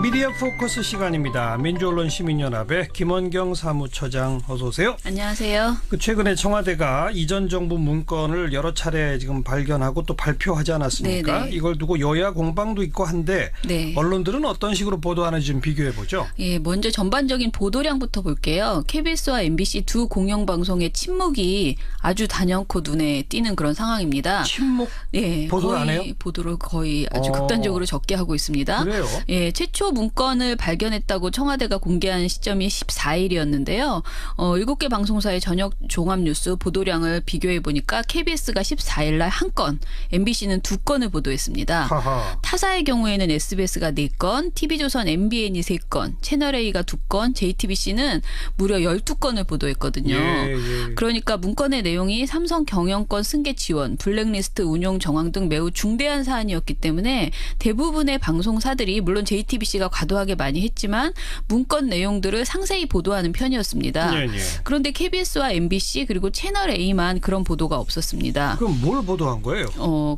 미디어 포커스 시간입니다. 민주언론시민연합의 김원경 사무처장 어서 오세요. 안녕하세요. 최근에 청와대가 이전 정부 문건을 여러 차례 지금 발견하고 또 발표하지 않았습니까? 네네. 이걸 두고 여야 공방도 있고 한데 네. 언론들은 어떤 식으로 보도하는지 좀 비교해 보죠. 예, 먼저 전반적인 보도량부터 볼게요. KBS와 MBC 두 공영방송의 침묵이 아주 단연코 눈에 띄는 그런 상황입니다. 침묵 예, 보도를 안 해요? 보도를 거의 아주 극단적으로 적게 하고 있습니다. 그래요? 예, 최초 문건을 발견했다고 청와대가 공개한 시점이 14일이었는데요. 7개 방송사의 저녁 종합뉴스 보도량을 비교해 보니까 KBS가 14일 날 한 건, MBC는 2건을 보도했습니다. 하하. 타사의 경우에는 SBS가 4건, TV조선 MBN이 3건, 채널A가 2건, JTBC는 무려 12건을 보도했거든요. 예. 그러니까 문건의 내용이 삼성 경영권 승계 지원, 블랙리스트 운용 정황 등 매우 중대한 사안이었기 때문에 대부분의 방송사들이 물론 JTBC가 과도하게 많이 했지만 문건 내용들을 상세히 보도하는 편이었습니다. 예. 그런데 KBS와 MBC 그리고 채널A만 그런 보도가 없었습니다. 그럼 뭘 보도한 거예요?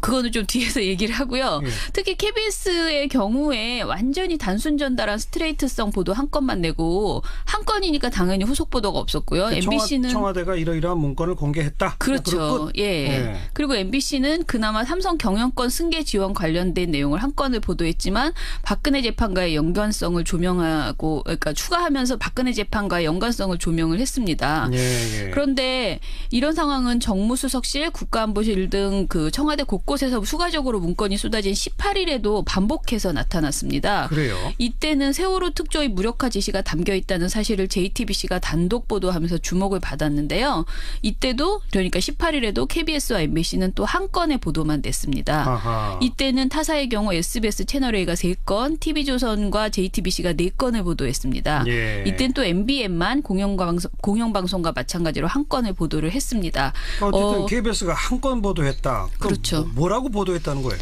그거는 좀 뒤에서 얘기를 하고요. 예. 특히 KBS의 경우에 완전히 단순 전달한 스트레이트성 보도 한 건만 내고 한 건이니까 당연히 후속 보도가 없었고요. MBC는 청와대가 이러이러한 문건을 공개했다. 그렇죠. 예. 그리고 MBC는 그나마 삼성 경영권 승계 지원 관련된 내용을 한 건을 보도했지만 박근혜 재판과의 연관성을 조명하고 그러니까 추가하면서 박근혜 재판과의 연관성을 조명을 했습니다. 예. 그런데 이런 상황은 정무수석실, 국가안보실 등 그 청와대 곳곳에서 추가적으로 문건이 쏟아진 18일에도 반복해서 나타났습니다. 그래요? 이때는 세월호 특조위 무력화 지시가 담겨 있다는 사실을 JTBC가 단독 보도하면서 주목을 받았는데요. 이때도 그러니까 18일에도 KBS와 MBC는 또 한 건의 보도만 냈습니다. 아하. 이때는 타사의 경우 SBS 채널A가 3건, TV조선과 JTBC가 4건을 보도했습니다. 예. 이때는 또 MBN만 공영방송과 마찬가지로 한 건을 보도를 했습니다. 어쨌든 KBS가 한 건 보도했다. 그렇죠. 뭐라고 보도했다는 거예요?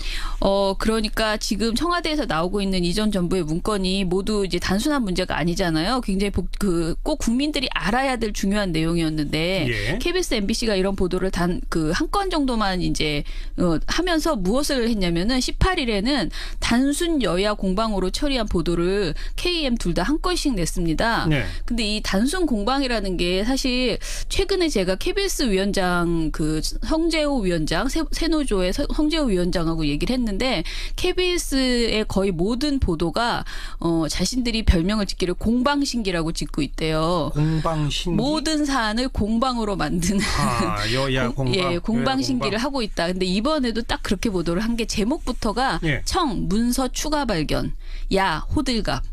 그러니까 지금 청와대에서 나오고 있는 이전 정부의 문건이 모두 이제 단순한 문제가 아니잖아요. 굉장히 꼭 국민들이 알아야 될 중요한 내용이었는데 예. KBS, MBC가 이런 보도를 단 한 건 정도만 이제 하면서 무엇을 했냐면은 18일에는 단순 여야 공방으로 처리한 보도를 KM 둘 다 한 건씩 냈습니다. 네. 근데 이 단순 공방이라는 게 사실 최근에 제가 KBS 위원장 그 성재호 위원장 새노조의 성재호 위원장하고 얘기를 했는데 KBS의 거의 모든 보도가 자신들이 별명을 짓기를 공방신기라고 짓고 있대요. 공방신기? 모든 사안을 공방으로 만드는 여야 공방. 예, 공방신기를 하고 있다. 근데 이번에도 딱 그렇게 보도를 한 게 제목부터가 예. 청 문서 추가 발견, 야 호들갑.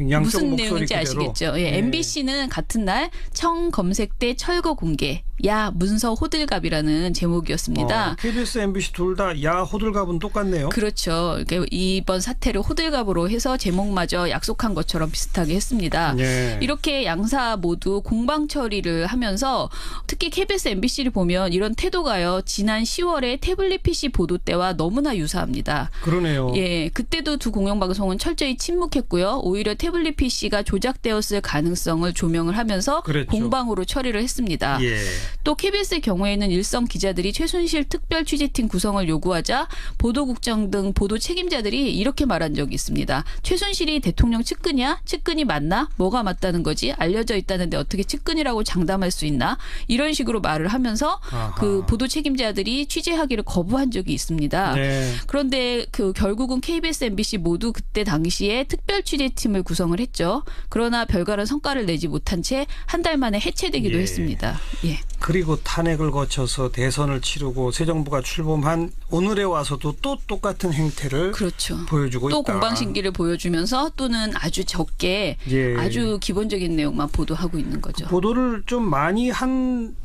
양쪽 무슨 목소리 내용인지 그대로. 아시겠죠? 예, MBC는 같은 날 청 검색대 철거 공개, 야 문서 호들갑이라는 제목이었습니다. KBS, MBC 둘 다 야 호들갑은 똑같네요. 그렇죠. 그러니까 이번 사태를 호들갑으로 해서 제목마저 약속한 것처럼 비슷하게 했습니다. 예. 이렇게 양사 모두 공방 처리를 하면서 특히 KBS, MBC를 보면 이런 태도가요. 지난 10월에 태블릿 PC 보도 때와 너무나 유사합니다. 그러네요. 예, 그때도 두 공영방송은 철저히 침묵했고요. 오히려 태블릿 PC가 조작되었을 가능성을 조명을 하면서 그랬죠. 공방으로 처리를 했습니다. 예. 또 KBS의 경우에는 일선 기자들이 최순실 특별 취재팀 구성을 요구하자 보도국장 등 보도 책임자들이 이렇게 말한 적이 있습니다. 최순실이 대통령 측근이야? 측근이 맞나? 뭐가 맞다는 거지? 알려져 있다는데 어떻게 측근이라고 장담할 수 있나? 이런 식으로 말을 하면서 아하. 그 보도 책임자들이 취재하기를 거부한 적이 있습니다. 네. 그런데 결국은 KBS, MBC 모두 그때 당시에 특별 취재팀을 구성을 했죠. 그러나 별다른 성과를 내지 못한 채 한 달 만에 해체되기도 예. 했습니다. 예. 그리고 탄핵을 거쳐서 대선을 치르고 새 정부가 출범한 오늘에 와서도 또 똑같은 행태를 그렇죠. 보여주고 또 있다. 공방신기를 보여주면서 또는 아주 적게 예. 아주 기본적인 내용만 보도하고 있는 거죠. 보도를 좀 많이 한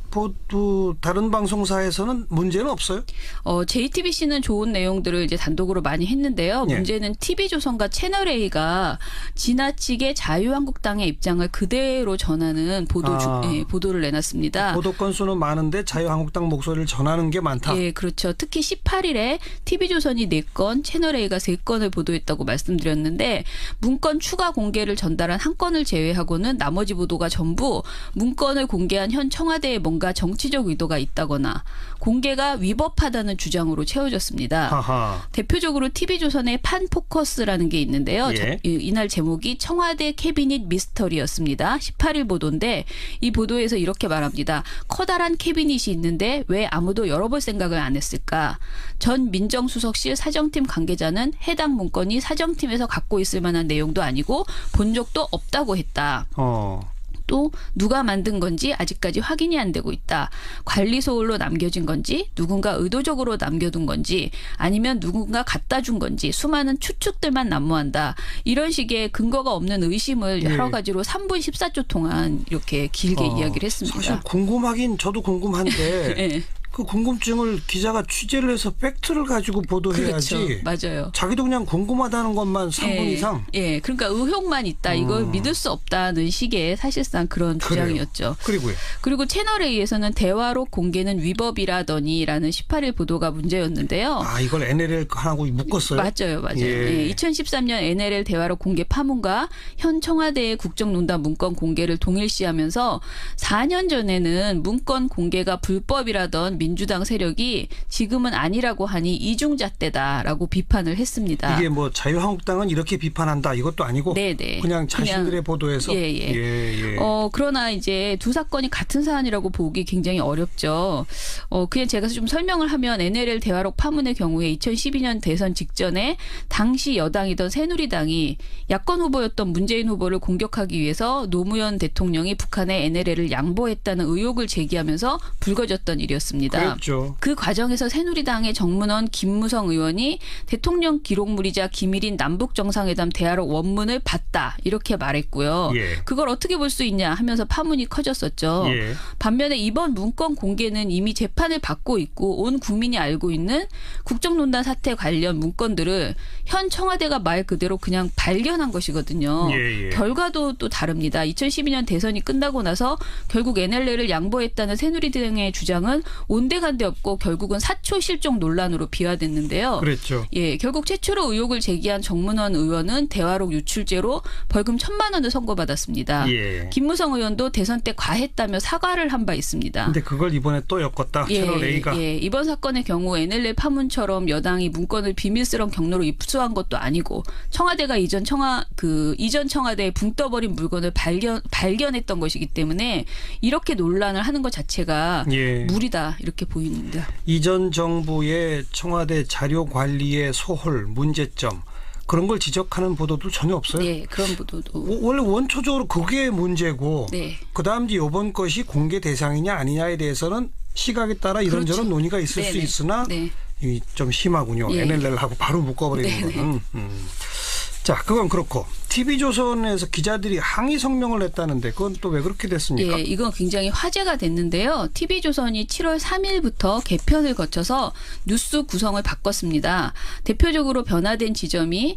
다른 방송사에서는 문제는 없어요? JTBC는 좋은 내용들을 이제 단독으로 많이 했는데요. 예. 문제는 TV조선과 채널A가 지나치게 자유한국당의 입장을 그대로 전하는 보도를 내놨습니다. 보도 건수는 많은데 자유한국당 목소리를 전하는 게 많다. 예, 그렇죠. 특히 18일에 TV조선이 4건, 채널A가 3건을 보도했다고 말씀드렸는데 문건 추가 공개를 전달한 한 건을 제외하고는 나머지 보도가 전부 문건을 공개한 현 청와대의 뭔가 뭔가 정치적 의도가 있다거나 공개가 위법하다는 주장으로 채워졌습니다. 하하. 대표적으로 TV조선의 판포커스라는 게 있는데요. 예. 이날 제목이 청와대 캐비닛 미스터리였습니다. 18일 보도인데 이 보도에서 이렇게 말합니다. 커다란 캐비닛이 있는데 왜 아무도 열어볼 생각을 안 했을까? 전 민정수석실 사정팀 관계자는 해당 문건이 사정팀에서 갖고 있을 만한 내용도 아니고 본 적도 없다고 했다. 또 누가 만든 건지 아직까지 확인이 안 되고 있다. 관리 소홀로 남겨진 건지 누군가 의도적으로 남겨둔 건지 아니면 누군가 갖다 준 건지 수많은 추측들만 난무한다. 이런 식의 근거가 없는 의심을 예. 여러 가지로 3분 14초 동안 이렇게 길게 이야기를 했습니다. 사실 궁금하긴 저도 궁금한데 네. 그 궁금증을 기자가 취재를 해서 팩트를 가지고 보도해야지. 그렇죠. 맞아요. 자기도 그냥 궁금하다는 것만 3분 예, 이상. 예, 그러니까 의혹만 있다. 이걸 믿을 수 없다는 식의 사실상 그런 주장이었죠. 그리고요. 그리고 채널A에서는 대화록 공개는 위법이라더니라는 18일 보도가 문제였는데요. 아, 이걸 NLL 하고 묶었어요? 맞아요. 예. 예, 2013년 NLL 대화록 공개 파문과 현 청와대의 국정농단 문건 공개를 동일시하면서 4년 전에는 문건 공개가 불법이라던 민주당 세력이 지금은 아니라고 하니 이중잣대다라고 비판을 했습니다. 이게 뭐 자유한국당은 이렇게 비판한다 이것도 아니고 네네. 그냥 자신들의 보도에서. 예. 그러나 이제 두 사건이 같은 사안이라고 보기 굉장히 어렵죠. 그냥 제가 좀 설명을 하면 NLL 대화록 파문의 경우에 2012년 대선 직전에 당시 여당이던 새누리당이 야권 후보였던 문재인 후보를 공격하기 위해서 노무현 대통령이 북한에 NLL을 양보했다는 의혹을 제기하면서 불거졌던 일이었습니다. 그렇죠. 그 과정에서 새누리당의 정문원 김무성 의원이 대통령 기록물이자 기밀인 남북정상회담 대화록 원문을 봤다 이렇게 말했고요. 예. 그걸 어떻게 볼 수 있냐 하면서 파문이 커졌었죠. 예. 반면에 이번 문건 공개는 이미 재판을 받고 있고 온 국민이 알고 있는 국정농단 사태 관련 문건들을 현 청와대가 말 그대로 그냥 발견한 것이거든요. 예. 결과도 또 다릅니다. 2012년 대선이 끝나고 나서 결국 NLL을 양보했다는 새누리당의 주장은 온데간데 없고 결국은 사초 실종 논란으로 비화됐는데요. 그랬죠. 예, 결국 최초로 의혹을 제기한 정문원 의원은 대화록 유출죄로 벌금 1,000만 원을 선고받았습니다. 예. 김무성 의원도 대선 때 과했다며 사과를 한 바 있습니다. 근데 그걸 이번에 또 엮었다. 채널 A가. 이번 사건의 경우 NLL 파문처럼 여당이 문건을 비밀스러운 경로로 입수한 것도 아니고 청와대가 이전 청와대에 붕 떠버린 물건을 발견했던 것이기 때문에 이렇게 논란을 하는 것 자체가 예. 무리다 이렇게 보입니다. 이전 정부의 청와대 자료 관리의 소홀, 문제점 그런 걸 지적하는 보도도 전혀 없어요. 네, 그런 보도도. 원래 원초적으로 그게 문제고 네. 그다음 이제 이번 것이 공개 대상이냐 아니냐에 대해서는 시각에 따라 이런저런 그렇죠. 논의가 있을 수 네네. 있으나 네. 이 좀 심하군요. 예. NLL하고 바로 묶어버리는 네네. 거는. 자, 그건 그렇고 TV조선에서 기자들이 항의 성명을 냈다는데 그건 또 왜 그렇게 됐습니까? 예, 이건 굉장히 화제가 됐는데요. TV조선이 7월 3일부터 개편을 거쳐서 뉴스 구성을 바꿨습니다. 대표적으로 변화된 지점이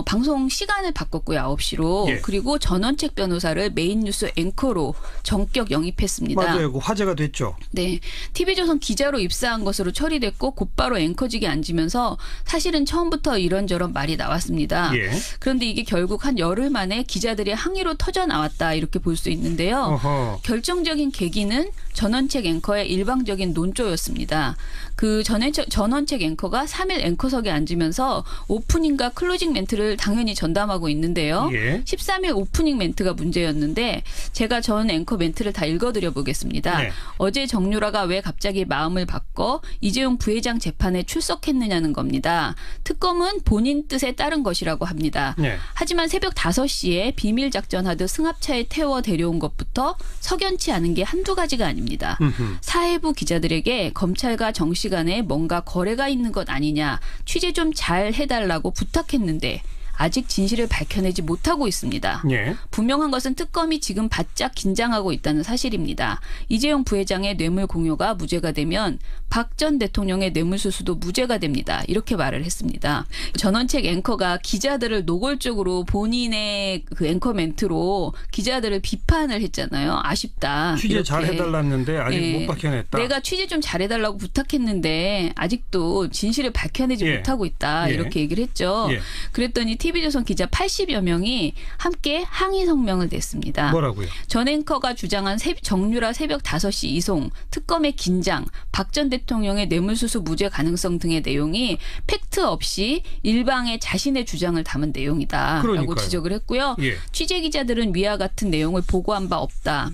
방송 시간을 바꿨고요. 9시로. 예. 그리고 전원책 변호사를 메인 뉴스 앵커로 전격 영입했습니다. 맞아요. 그 화제가 됐죠. 네, TV조선 기자로 입사한 것으로 처리됐고 곧바로 앵커직에 앉으면서 사실은 처음부터 이런저런 말이 나왔습니다. 예. 그런데 이게 결국 한 열흘 만에 기자들의 항의로 터져 나왔다 이렇게 볼 수 있는데요. 어허. 결정적인 계기는 전원책 앵커의 일방적인 논조였습니다. 그 전원책 앵커가 3일 앵커석에 앉으면서 오프닝과 클로징 멘트를 당연히 전담하고 있는데요. 예. 13일 오프닝 멘트가 문제였는데 제가 전 앵커 멘트를 다 읽어드려 보겠습니다. 네. 어제 정유라가 왜 갑자기 마음을 바꿔 이재용 부회장 재판에 출석했느냐는 겁니다. 특검은 본인 뜻에 따른 것이라고 합니다. 네. 하지만 새벽 5시에 비밀 작전하듯 승합차에 태워 데려온 것부터 석연치 않은 게 한두 가지가 아닙니다. 사회부 기자들에게 검찰과 정 씨 간에 뭔가 거래가 있는 것 아니냐, 취재 좀 잘 해달라고 부탁했는데 아직 진실을 밝혀내지 못하고 있습니다. 예. 분명한 것은 특검이 지금 바짝 긴장하고 있다는 사실입니다. 이재용 부회장의 뇌물 공여가 무죄가 되면 박 전 대통령의 뇌물수수도 무죄가 됩니다. 이렇게 말을 했습니다. 전원책 앵커가 기자들을 노골적으로 본인의 그 앵커 멘트로 기자들을 비판을 했잖아요. 아쉽다. 취재 이렇게. 잘 해달랐는데 아직 예. 못 밝혀냈다. 내가 취재 좀 잘해달라고 부탁했는데 아직도 진실을 밝혀내지 예. 못하고 있다. 예. 이렇게 얘기를 했죠. 예. 그랬더니 TV조선 기자 80여 명이 함께 항의 성명을 냈습니다. 뭐라고요? 전 앵커가 주장한 정유라 새벽 5시 이송, 특검의 긴장, 박 전 대통령의 뇌물수수 무죄 가능성 등의 내용이 팩트 없이 일방의 자신의 주장을 담은 내용이다. 라고 그러니까요. 지적을 했고요. 예. 취재기자들은 위와 같은 내용을 보고한 바 없다.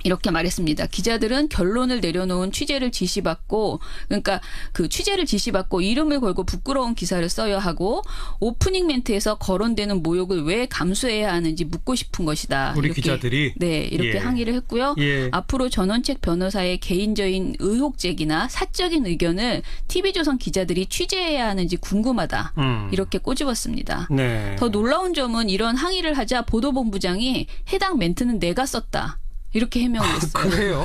이렇게 말했습니다. 기자들은 결론을 내려놓은 취재를 지시받고, 그러니까 그 취재를 지시받고 이름을 걸고 부끄러운 기사를 써야 하고 오프닝 멘트에서 거론되는 모욕을 왜 감수해야 하는지 묻고 싶은 것이다. 우리 이렇게, 기자들이 네, 이렇게 예. 항의를 했고요. 예. 앞으로 전원책 변호사의 개인적인 의혹 제기나 사적인 의견을 TV조선 기자들이 취재해야 하는지 궁금하다. 이렇게 꼬집었습니다. 네. 더 놀라운 점은 이런 항의를 하자 보도본부장이 해당 멘트는 내가 썼다. 이렇게 해명을 했어요. 그래요?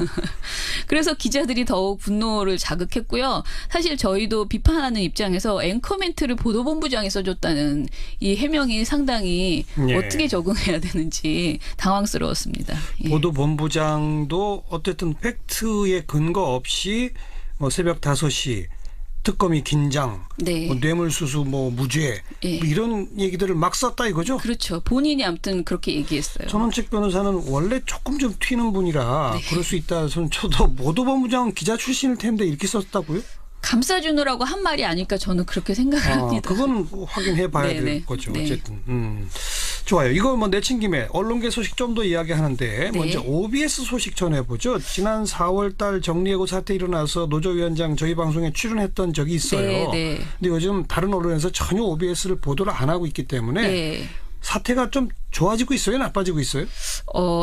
그래서 기자들이 더욱 분노를 자극했고요. 사실 저희도 비판하는 입장에서 앵커 멘트를 보도본부장이 써줬다는 이 해명이 상당히 예. 어떻게 적응해야 되는지 당황스러웠습니다. 예. 보도본부장도 어쨌든 팩트에 근거 없이 뭐 새벽 5시 특검이 긴장, 네. 뭐 뇌물수수 뭐 무죄 예. 뭐 이런 얘기들을 막 썼다 이거죠? 그렇죠. 본인이 아무튼 그렇게 얘기했어요. 전원책 변호사는 원래 조금 좀 튀는 분이라 네. 그럴 수 있다. 저도 보도본부장은 기자 출신일 텐데 이렇게 썼다고요? 감싸주느라고 한 말이 아닐까 저는 그렇게 생각합니다. 그건 확인해 봐야 네네. 될 거죠. 네. 어쨌든. 좋아요. 이거 뭐 내친 김에 언론계 소식 좀 더 이야기하는데 네. 먼저 OBS 소식 전해보죠. 지난 4월 달 정리해고 사태 일어나서 노조위원장 저희 방송에 출연했던 적이 있어요. 네, 네. 근데 요즘 다른 언론에서 전혀 OBS를 보도를 안 하고 있기 때문에 네. 사태가 좀 좋아지고 있어요? 나빠지고 있어요?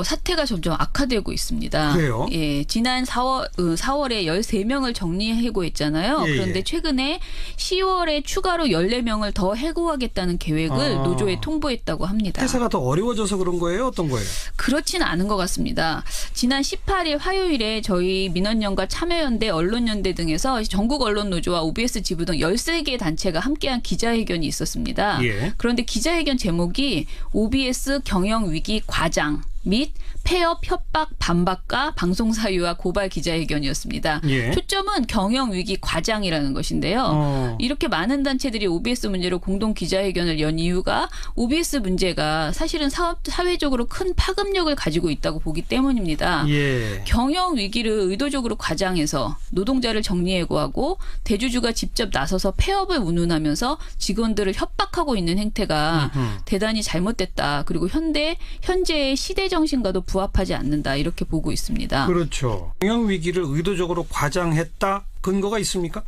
사태가 점점 악화되고 있습니다. 그래요? 예, 지난 4월에 13명을 정리해고했잖아요. 예, 그런데 예. 최근에 10월에 추가로 14명을 더 해고하겠다는 계획을 노조에 통보했다고 합니다. 회사가 더 어려워져서 그런 거예요? 어떤 거예요? 그렇지는 않은 것 같습니다. 지난 18일 화요일에 저희 민원연과 참여연대, 언론연대 등에서 전국 언론노조와 OBS 지부 등 13개 단체가 함께한 기자회견이 있었습니다. 예. 그런데 기자회견 제목이 OBS 경영위기 과장 및 폐업, 협박, 반박과 방송 사유와 고발 기자회견이었습니다. 예. 초점은 경영위기 과장이라는 것인데요. 이렇게 많은 단체들이 OBS 문제로 공동 기자회견을 연 이유가 OBS 문제가 사실은 사회적으로 큰 파급력을 가지고 있다고 보기 때문입니다. 예. 경영위기를 의도적으로 과장해서 노동자를 정리해고하고 대주주가 직접 나서서 폐업을 운운하면서 직원들을 협박하고 있는 행태가 대단히 잘못됐다. 그리고 현재의 시대 정신과도 부합하지 않는다. 이렇게 보고 있습니다. 그렇죠. 경영 위기를 의도적으로 과장했다. 근거가 있습니까?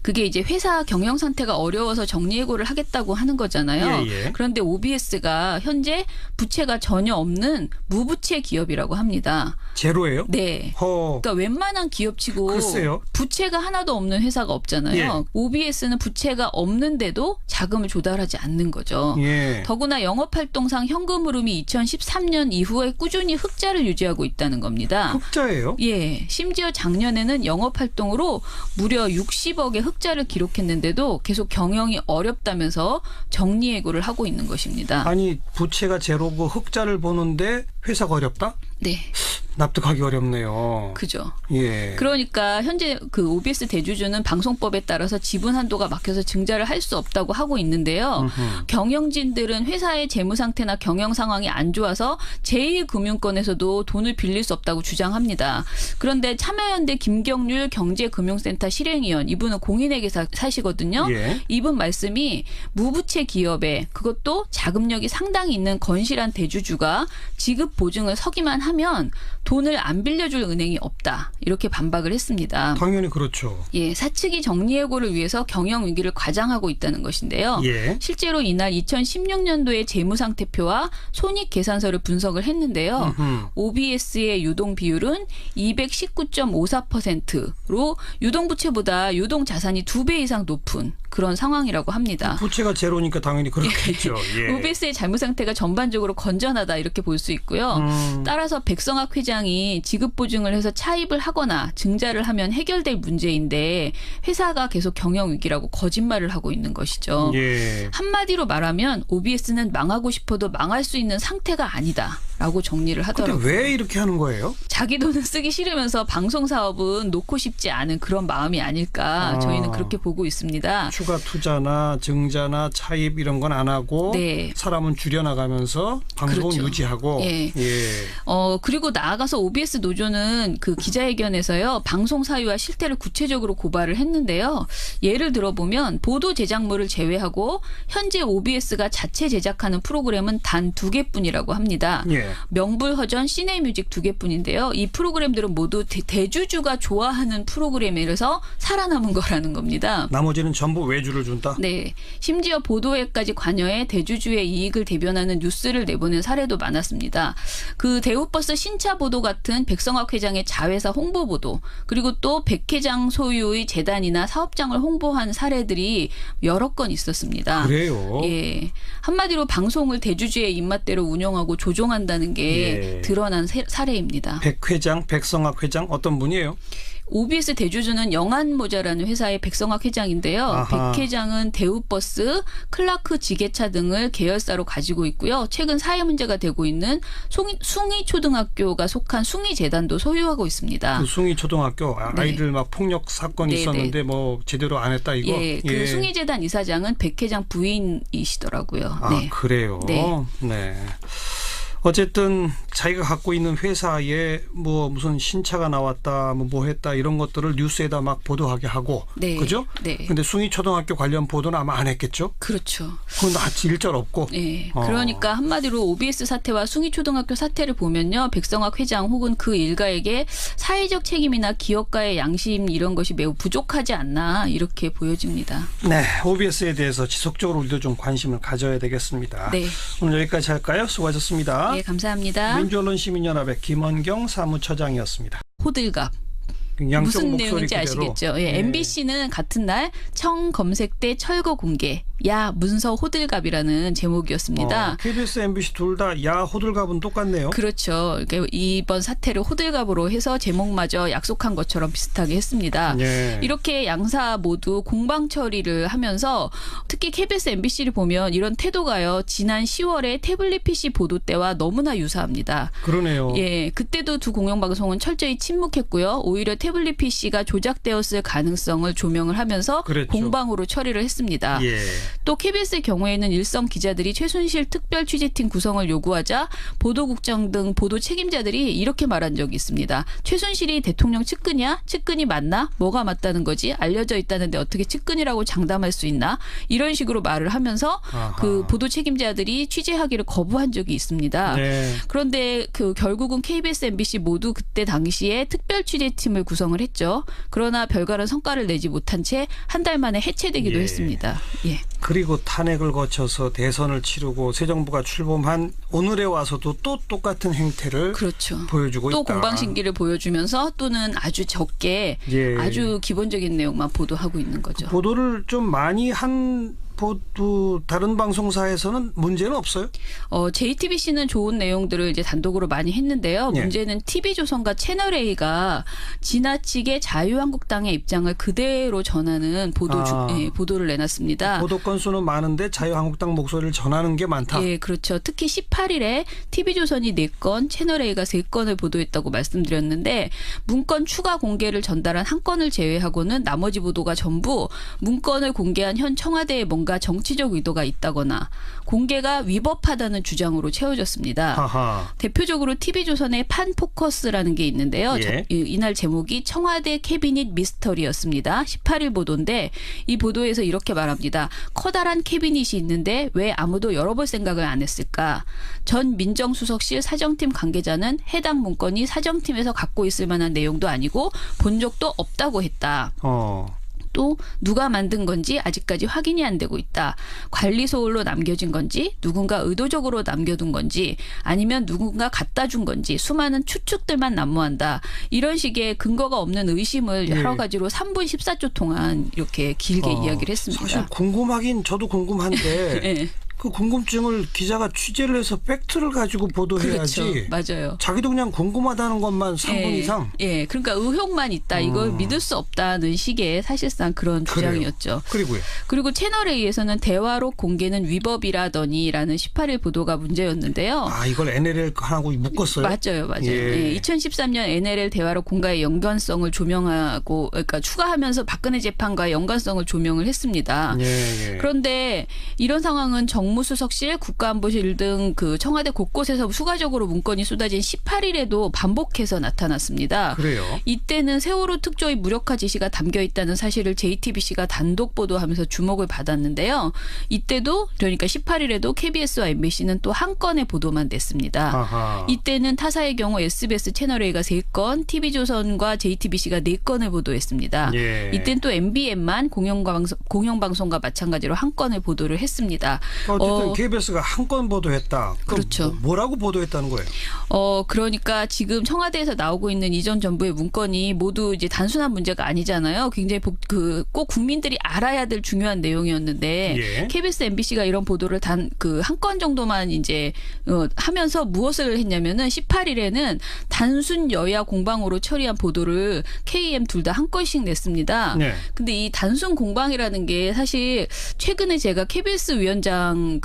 그게 이제 회사 경영 상태가 어려워서 정리해고를 하겠다고 하는 거잖아요. 예, 예. 그런데 OBS가 현재 부채가 전혀 없는 무부채 기업이라고 합니다. 제로예요? 네. 그러니까 웬만한 기업치고 글쎄요. 부채가 하나도 없는 회사가 없잖아요. 예. OBS는 부채가 없는데도 자금을 조달하지 않는 거죠. 예. 더구나 영업활동상 현금 흐름이 2013년 이후에 꾸준히 흑자를 유지하고 있다는 겁니다. 흑자예요? 예, 심지어 작년에는 영업활동으로 무려 60억의 흑자를 기록했는데도 계속 경영이 어렵다면서 정리해고를 하고 있는 것입니다. 아니 부채가 제로고 흑자를 보는데 회사가 어렵다? 네, 납득하기 어렵네요. 그죠. 예. 그러니까 현재 그 OBS 대주주는 방송법에 따라서 지분 한도가 막혀서 증자를 할 수 없다고 하고 있는데요. 경영진들은 회사의 재무 상태나 경영 상황이 안 좋아서 제1금융권에서도 돈을 빌릴 수 없다고 주장합니다. 그런데 참여연대 김경률 경제금융센터 실행위원, 이분은 공인회계 사시거든요. 예. 이분 말씀이 무부채 기업에 그것도 자금력이 상당히 있는 건실한 대주주가 지급 보증을 서기만 하면 돈을 안 빌려줄 은행이 없다. 이렇게 반박을 했습니다. 당연히 그렇죠. 예, 사측이 정리해고를 위해서 경영 위기를 과장하고 있다는 것인데요. 예. 실제로 이날 2016년도의 재무상태표와 손익계산서를 분석을 했는데요. OBS의 유동 비율은 219.54%로 유동부채보다 유동자산이 2배 이상 높은 그런 상황이라고 합니다. 부채가 제로니까 당연히 그렇겠죠. 예. OBS의 잘못 상태가 전반적으로 건전하다 이렇게 볼 수 있고요. 따라서 백성학 회장이 지급 보증을 해서 차입을 하거나 증자를 하면 해결될 문제인데 회사가 계속 경영 위기라고 거짓말을 하고 있는 것이죠. 예. 한마디로 말하면 OBS는 망하고 싶어도 망할 수 있는 상태가 아니다. 라고 정리를 근데 하더라고요. 왜 이렇게 하는 거예요? 자기 돈은 쓰기 싫으면서 방송 사업은 놓고 싶지 않은 그런 마음이 아닐까 저희는 그렇게 보고 있습니다. 추가 투자나 증자나 차입 이런 건 안 하고 네. 사람은 줄여나가면서 방송 그렇죠. 유지하고 예. 그리고 나아가서 OBS 노조는 그 기자회견에서요. 방송 사유와 실태를 구체적으로 고발을 했는데요. 예를 들어보면 보도 제작물을 제외하고 현재 OBS가 자체 제작하는 프로그램은 단 2개뿐이라고 합니다. 예. 명불허전, 시네뮤직 2개뿐인데요. 이 프로그램들은 모두 대주주가 좋아하는 프로그램이라서 살아남은 거라는 겁니다. 나머지는 전부 외주를 준다? 네. 심지어 보도에까지 관여해 대주주의 이익을 대변하는 뉴스를 내보낸 사례도 많았습니다. 그 대우버스 신차 보도 같은 백성학 회장의 자회사 홍보 보도, 그리고 또 백 회장 소유의 재단이나 사업장을 홍보한 사례들이 여러 건 있었습니다. 그래요? 예. 한마디로 방송을 대주주의 입맛대로 운영하고 조종한다는 게 예. 드러난 사례입니다. 백 회장, 백성학 회장 어떤 분이에요? OBS 대주주는 영안모자라는 회사의 백성학 회장인데요. 아하. 백 회장은 대우버스, 클라크 지게차 등을 계열사로 가지고 있고요. 최근 사회 문제가 되고 있는 숭이초등학교가 속한 숭이재단도 소유하고 있습니다. 그 숭이초등학교 아이들 막 폭력 사건이 네, 있었는데 뭐 제대로 안 했다 이거? 예, 그 숭이재단 이사장은 백 회장 부인이시더라고요. 아, 네. 그래요? 네. 어쨌든 자기가 갖고 있는 회사에 뭐 무슨 신차가 나왔다, 뭐 했다 이런 것들을 뉴스에다 막 보도하게 하고, 네. 그죠? 네. 근데 숭이초등학교 관련 보도는 아마 안 했겠죠? 그렇죠. 그건 일절 없고. 네. 그러니까 한마디로 OBS 사태와 숭이초등학교 사태를 보면요. 백성학 회장 혹은 그 일가에게 사회적 책임이나 기업가의 양심 이런 것이 매우 부족하지 않나 이렇게 보여집니다. 네, OBS에 대해서 지속적으로 우리도 좀 관심을 가져야 되겠습니다. 네. 오늘 여기까지 할까요? 수고하셨습니다. 네, 감사합니다. 민주언론시민연합의 김원경 사무처장이었습니다. 호들갑. 양쪽 무슨 목소리 내용인지 그대로. 아시겠죠? 예, 네. MBC는 같은 날 청 검색대 철거 공개. 야 문서 호들갑이라는 제목이었습니다. KBS, MBC 둘 다 야 호들갑은 똑같네요. 그렇죠. 그러니까 이번 사태를 호들갑으로 해서 제목마저 약속한 것처럼 비슷하게 했습니다. 네. 이렇게 양사 모두 공방 처리를 하면서 특히 KBS, MBC를 보면 이런 태도가요. 지난 10월에 태블릿 PC 보도 때와 너무나 유사합니다. 그러네요. 예, 그때도 두 공영방송은 철저히 침묵했고요. 오히려 태블릿 PC가 조작되었을 가능성을 조명을 하면서 그랬죠. 공방으로 처리를 했습니다. 예. 또 KBS의 경우에는 일선 기자들이 최순실 특별 취재팀 구성을 요구하자 보도국장 등 보도 책임자들이 이렇게 말한 적이 있습니다. 최순실이 대통령 측근이야? 측근이 맞나? 뭐가 맞다는 거지? 알려져 있다는데 어떻게 측근이라고 장담할 수 있나? 이런 식으로 말을 하면서 아하. 그 보도 책임자들이 취재하기를 거부한 적이 있습니다. 네. 그런데 그 결국은 KBS, MBC 모두 그때 당시에 특별 취재팀을 구성을 했죠. 그러나 별다른 성과를 내지 못한 채 한 달 만에 해체되기도 예. 했습니다. 예. 그리고 탄핵을 거쳐서 대선을 치르고 새 정부가 출범한 오늘에 와서도 또 똑같은 행태를 그렇죠. 보여주고 또 있다. 공방신기를 보여주면서 또는 아주 적게 예. 아주 기본적인 내용만 보도하고 있는 거죠. 보도를 좀 많이 한 다른 방송사에서는 문제는 없어요? JTBC는 좋은 내용들을 이제 단독으로 많이 했는데요. 예. 문제는 TV조선과 채널A가 지나치게 자유한국당의 입장을 그대로 전하는 보도를 내놨습니다. 보도 건수는 많은데 자유한국당 목소리를 전하는 게 많다. 예, 그렇죠. 특히 18일에 TV조선이 4건, 채널A가 3건을 보도했다고 말씀드렸는데 문건 추가 공개를 전달한 한 건을 제외하고는 나머지 보도가 전부 문건을 공개한 현 청와대에 뭔가 정치적 의도가 있다거나 공개가 위법하다는 주장으로 채워졌습니다. 하하. 대표적으로 TV조선의 판포커스라는 게 있는데요. 예. 이날 제목이 청와대 캐비닛 미스터리였습니다. 18일 보도인데 이 보도에서 이렇게 말합니다. 커다란 캐비닛이 있는데 왜 아무도 열어볼 생각을 안 했을까? 전 민정수석실 사정팀 관계자는 해당 문건이 사정팀에서 갖고 있을 만한 내용도 아니고 본 적도 없다고 했다. 또 누가 만든 건지 아직까지 확인이 안 되고 있다. 관리 소홀로 남겨진 건지 누군가 의도적으로 남겨둔 건지 아니면 누군가 갖다 준 건지 수많은 추측들만 난무한다. 이런 식의 근거가 없는 의심을 여러 가지로 3분 14초 동안 이렇게 길게 이야기를 했습니다. 사실 궁금하긴 저도 궁금한데 네. 그 궁금증을 기자가 취재를 해서 팩트를 가지고 보도해야지. 그렇죠. 맞아요. 자기도 그냥 궁금하다는 것만 3분 이상. 예, 그러니까 의혹만 있다. 이걸 믿을 수 없다는 식의 사실상 그런 주장이었죠. 그리고요. 그리고 채널A에서는 대화록 공개는 위법이라더니라는 18일 보도가 문제였는데요. 아, 이걸 NLL하고 묶었어요? 맞아요. 예. 2013년 NLL 대화록 공개의 연관성을 조명하고, 그러니까 추가하면서 박근혜 재판과의 연관성을 조명을 했습니다. 예. 그런데 이런 상황은 정무수석실, 국가안보실 등 그 청와대 곳곳에서 추가적으로 문건이 쏟아진 18일에도 반복해서 나타났습니다. 그래요? 이때는 세월호 특조위 무력화 지시가 담겨 있다는 사실을 JTBC가 단독 보도하면서 주목을 받았는데요. 이때도 그러니까 18일에도 KBS와 MBC는 또 한 건의 보도만 냈습니다. 아하. 이때는 타사의 경우 SBS 채널A가 3건, TV조선과 JTBC가 4건을 보도했습니다. 예. 이때는 또 MBN만 공영방송과 마찬가지로 한 건을 보도를 했습니다. 어쨌든 KBS가 한 건 보도했다. 그렇죠. 뭐라고 보도했다는 거예요? 그러니까 지금 청와대에서 나오고 있는 이전 정부의 문건이 모두 이제 단순한 문제가 아니잖아요. 굉장히 꼭 국민들이 알아야 될 중요한 내용이었는데 예. KBS, MBC가 이런 보도를 한 건 정도만 이제 하면서 무엇을 했냐면은 18일에는 단순 여야 공방으로 처리한 보도를 KM 둘 다 한 건씩 냈습니다. 네. 근데 이 단순 공방이라는 게 사실 최근에 제가 KBS 위원장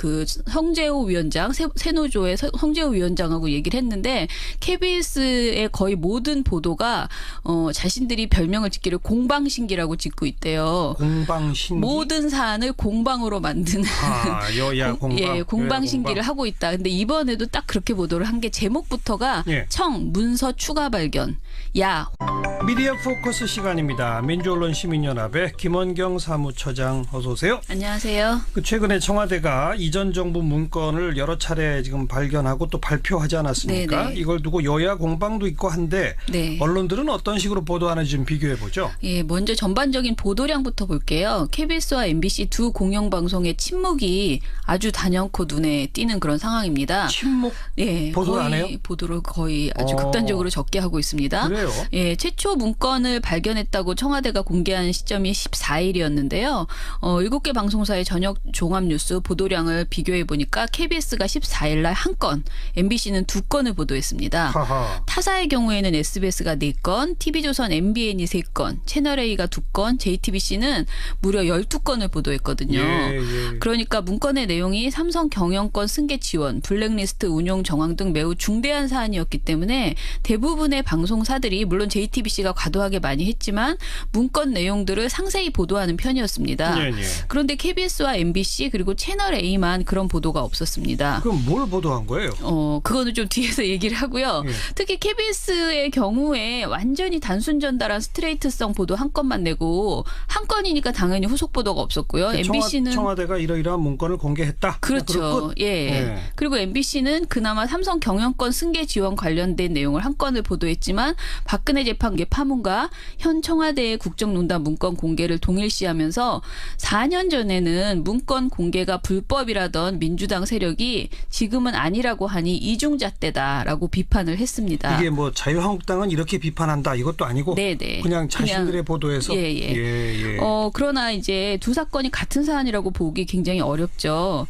성재호 위원장 새노조의 성재호 위원장하고 얘기를 했는데 KBS의 거의 모든 보도가 자신들이 별명을 짓기를 공방신기라고 짓고 있대요. 공방신기? 모든 사안을 공방으로 만드는 여야 공방. 예, 공방신기를 하고 있다. 근데 이번에도 딱 그렇게 보도를 한 게 제목부터가 예. 문서 추가 발견. 미디어 포커스 시간입니다. 민주언론시민연합의 김원경 사무처장 어서 오세요. 안녕하세요. 최근에 청와대가 이전 정부 문건을 여러 차례 지금 발견하고 또 발표하지 않았습니까? 네네. 이걸 두고 여야 공방도 있고 한데 네. 언론들은 어떤 식으로 보도하는지 좀 비교해 보죠. 예, 먼저 전반적인 보도량부터 볼게요. KBS와 MBC 두 공영방송의 침묵이 아주 단연코 눈에 띄는 그런 상황입니다. 침묵 예, 보도를 안 해요? 보도를 거의 아주 극단적으로 적게 하고 있습니다. 그래요? 예, 최초 문건을 발견했다고 청와대가 공개한 시점이 14일이었는데요. 7개 방송사의 저녁 종합뉴스 보도량을 비교해 보니까 KBS가 14일 날 한 건, MBC는 2건을 보도했습니다. 하하. 타사의 경우에는 SBS가 4건, TV조선, MBN이 3건, 채널A가 2건, JTBC는 무려 12건을 보도했거든요. 예. 그러니까 문건의 내용이 삼성 경영권 승계 지원, 블랙리스트 운용 정황 등 매우 중대한 사안이었기 때문에 대부분의 방송사들이 물론 JTBC가 과도하게 많이 했지만 문건 내용들을 상세히 보도하는 편이었습니다. 예. 그런데 KBS와 MBC 그리고 채널A만 그런 보도가 없었습니다. 그럼 뭘 보도한 거예요? 그거는 좀 뒤에서 얘기를 하고요. 예. 특히 KBS의 경우에 완전히 단순 전달한 스트레이트성 보도 한 건만 내고 한 건이니까 당연히 후속 보도가 없었고요. MBC는 청와대가 이러이러한 문건을 공개했다. 그렇죠. 예. 그리고 MBC는 그나마 삼성 경영권 승계 지원 관련된 내용을 한 건을 보도했지만 박근혜 재판계 파문과 현 청와대의 국정농단 문건 공개를 동일시하면서 4년 전에는 문건 공개가 불법이라던 민주당 세력이 지금은 아니라고 하니 이중잣대다라고 비판을 했습니다. 이게 뭐 자유한국당은 이렇게 비판한다 이것도 아니고 네네. 그냥 자신들의 보도에서 예. 그러나 이제 두 사건이 같은 사안이라고 보기 굉장히 어렵죠.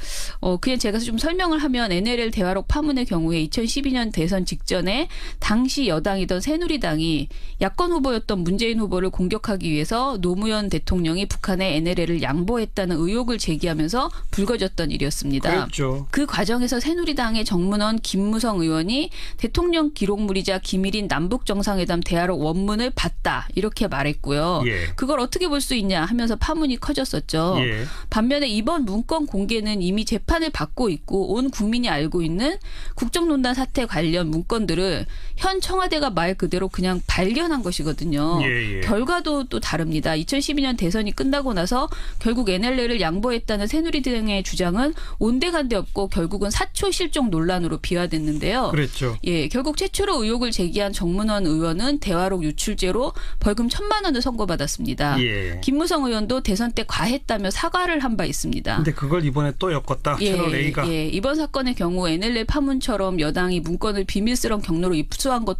그냥 제가 좀 설명을 하면 NLL 대화록 파문의 경우에 2012년 대선 직전에 당시 여당이던 새누리당이 야권 후보였던 문재인 후보를 공격하기 위해서 노무현 대통령이 북한에 NLL을 양보했다는 의혹을 제기하면서 불거졌던 일이었습니다. 그렇죠. 그 과정에서 새누리당의 정문원 김무성 의원이 대통령 기록물이자 기밀인 남북정상회담 대화록 원문을 봤다 이렇게 말했고요. 예. 그걸 어떻게 볼 수 있냐 하면서 파문이 커졌었죠. 예. 반면에 이번 문건 공개는 이미 재판을 받고 있고 온 국민이 알고 있는 국정농단 사태 관련 문건들을 현 청와대가 말 그대로 그냥 발견한 것이거든요. 예. 결과도 또 다릅니다. 2012년 대선이 끝나고 나서 결국 NLL을 양보했다는 새누리당의 주장은 온데간데 없고 결국은 사초 실종 논란으로 비화됐는데요. 그랬죠. 예, 결국 최초로 의혹을 제기한 정문원 의원은 대화록 유출죄로 벌금 1,000만 원을 선고받았습니다. 예. 김무성 의원도 대선 때 과했다며 사과를 한 바 있습니다. 근데 그걸 이번에 또 엮었다. 채널 A가. 이번 사건의 경우 NLL 파문처럼 여당이 문건을 비밀스러운 경로로 입수한 것도